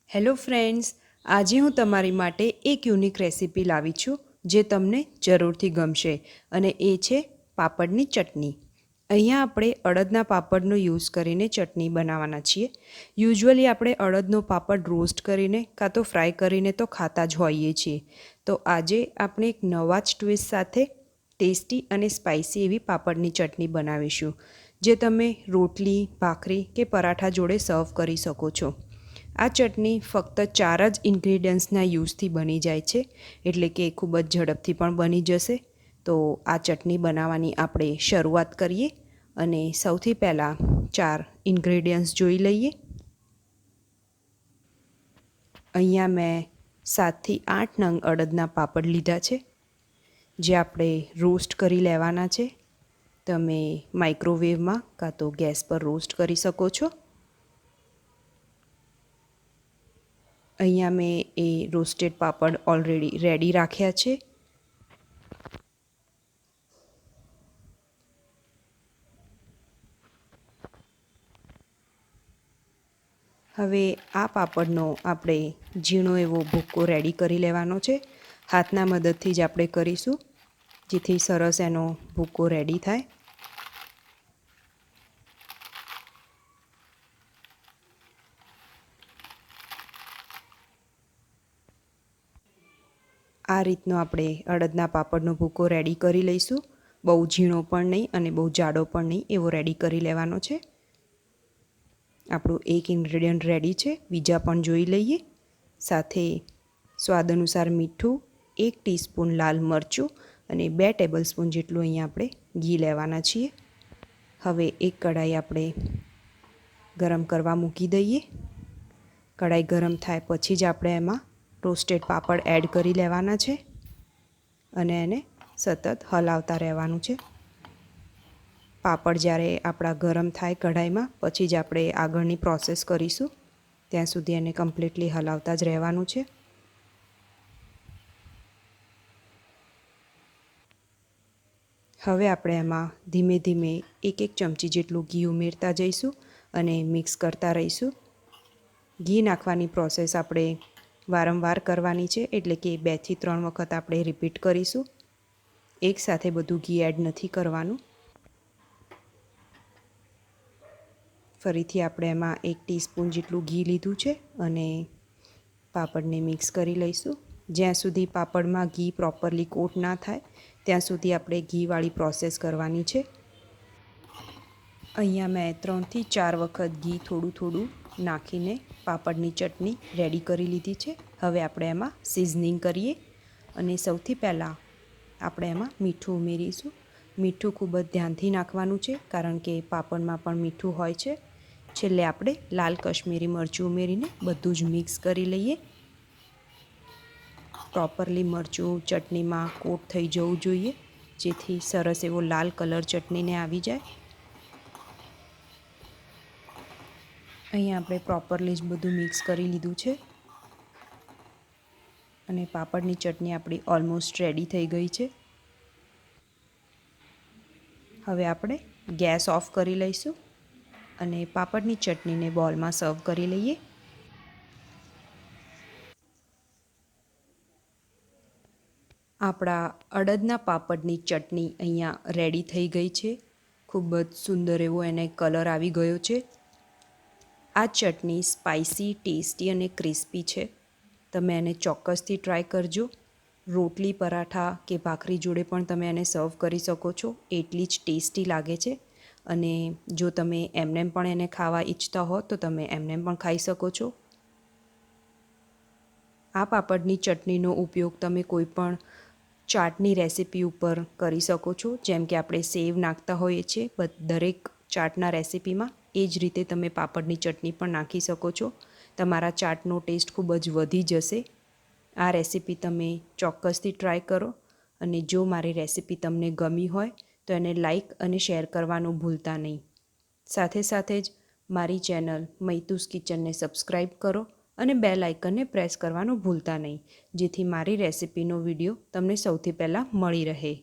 Hello friends, આજે હું તમારી માટે એક યુનિક રેસીપી લાવી છું જે તમને જરૂરથી ગમશે અને એ છે પાપડની ચટણી. અહીંયા આપણે અડદના પાપડનો યુઝ કરીને ચટણી બનાવવાના છીએ. યુઝ્યુઅલી આપણે અડદનો પાપડ રોસ્ટ કરીને કાં તો ફ્રાય કરીને તો ખાતા જ હોઈએ છીએ. તો આજે આપણે એક નવા જ ટ્વિસ્ટ સાથે ટેસ્ટી અને સ્પાઇસી એવી પાપડની ચટણી બનાવીશું, જે તમે રોટલી, ભાખરી કે પરાઠા જોડે સર્વ કરી શકો છો. આ ચટણી ફક્ત 4 જ ઇન્ગ્રીડિયન્ટ્સના યુઝથી બની જાય છે, એટલે કે ખૂબ જ ઝડપથી પણ બની જશે. તો આ ચટણી બનાવવાની આપણે શરૂઆત કરીએ અને સૌથી પહેલાં 4 ઇન્ગ્રીડિયન્ટ્સ જોઈ લઈએ. અહીંયા મેં 7થી 8 નંગ અડદના પાપડ લીધા છે, જે આપણે રોસ્ટ કરી લેવાના છે. તમે માઇક્રોવેવમાં કાં તો ગેસ પર રોસ્ટ કરી શકો છો. અહીંયા મેં એ રોસ્ટેડ પાપડ ઓલરેડી રેડી રાખ્યા છે. હવે આ પાપડનો આપણે ઝીણો એવો ભૂક્કો રેડી કરી લેવાનો છે. હાથના મદદથી જ આપણે કરીશું, જેથી સરસ એનો ભૂક્કો રેડી થાય. આ રીતનો આપણે અડદના પાપડનો ભૂકો રેડી કરી લઈશું. બહુ ઝીણો પણ નહીં અને બહુ જાડો પણ નહીં, એવો રેડી કરી લેવાનો છે. આપણું એક ઇન્ગ્રેડિયન્ટ રેડી છે. બીજા પણ જોઈ લઈએ. સાથે સ્વાદ અનુસાર મીઠું, 1 ટીસ્પૂન લાલ મરચું અને 2 ટેબલસ્પૂન જેટલું અહીંયા આપણે ઘી લેવાના છીએ. હવે એક કઢાઈ આપણે ગરમ કરવા મૂકી દઈએ. કઢાઈ ગરમ થાય પછી જ આપણે એમાં રોસ્ટેડ પાપડ એડ કરી લેવાના છે અને એને સતત હલાવતા રહેવાનું છે. પાપડ જ્યારે આપણા ગરમ થાય કઢાઈમાં પછી જ આપણે આગળની પ્રોસેસ કરીશું. ત્યાં સુધી એને કમ્પ્લીટલી હલાવતા જ રહેવાનું છે. હવે આપણે એમાં ધીમે ધીમે 1 ચમચી જેટલું ઘી ઉમેરતા જઈશું અને મિક્સ કરતા રહીશું. ઘી નાખવાની પ્રોસેસ આપણે વારંવાર કરવાની છે, એટલે કે 2 થી 3 વખત આપણે રિપીટ કરીશું. એકસાથે બધું ઘી એડ નથી કરવાનું. ફરીથી આપણે એમાં 1 ટીસ્પૂન જેટલું ઘી લીધું છે અને પાપડને મિક્સ કરી લઈશું. જ્યાં સુધી પાપડમાં ઘી પ્રોપરલી કોટ ના થાય ત્યાં સુધી આપણે ઘીવાળી પ્રોસેસ કરવાની છે. અહીંયા મેં 3 થી 4 વખત ઘી થોડું થોડું નાખીને પાપડની ચટણી રેડી કરી લીધી છે. હવે આપણે એમાં સિઝનિંગ કરીએ અને સૌથી પહેલાં આપણે એમાં મીઠું ઉમેરીશું. મીઠું ખૂબ જ ધ્યાનથી નાખવાનું છે, કારણ કે પાપડમાં પણ મીઠું હોય છે. છેલ્લે આપણે લાલ કશ્મીરી મરચું ઉમેરીને બધું જ મિક્સ કરી લઈએ. પ્રોપરલી મરચું ચટણીમાં કોટ થઈ જવું જોઈએ, જેથી સરસ એવો લાલ કલર ચટણીને આવી જાય. અહીંયા આપણે પ્રોપરલી જ બધું મિક્સ કરી લીધું છે અને પાપડની ચટણી આપણી ઓલમોસ્ટ રેડી થઈ ગઈ છે. હવે આપણે ગેસ ઓફ કરી લઈશું અને પાપડની ચટણીને બોલમાં સર્વ કરી લઈએ. આપણા અડદના પાપડની ચટણી અહીંયા રેડી થઈ ગઈ છે. ખૂબ જ સુંદર એવો એને કલર આવી ગયો છે. આ ચટણી સ્પાઇસી, ટેસ્ટી અને ક્રિસ્પી છે. તમે એને ચોક્કસથી ટ્રાય કરજો. રોટલી, પરાઠા કે ભાખરી જોડે પણ તમે એને સર્વ કરી શકો છો. એટલી જ ટેસ્ટી લાગે છે. અને જો તમે એમનેમ પણ એને ખાવા ઈચ્છતા હો તો તમે એમનેમ પણ ખાઈ શકો છો. આ પાપડની ચટણીનો ઉપયોગ તમે કોઈ પણ ચાટની રેસીપી ઉપર કરી શકો છો. જેમ કે આપણે સેવ નાખતા હોઈએ છીએ દરેક ચાટના રેસીપીમાં, એ જ રીતે તમે પાપડની ચટણી પણ નાખી શકો છો. તમારા ચાટનો ટેસ્ટ ખૂબ જ વધી જશે. આ રેસીપી તમે ચોક્કસથી ટ્રાય કરો અને જો મારી રેસીપી તમને ગમી હોય તો એને લાઈક અને શેર કરવાનું ભૂલતા નહીં. સાથે સાથે જ મારી ચેનલ મૈતુskitchenને સબસ્ક્રાઈબ કરો અને બેલ આઇકનને પ્રેસ કરવાનું ભૂલતા નહીં, જેથી મારી રેસીપીનો વિડીયો તમને સૌથી પહેલાં મળી રહે.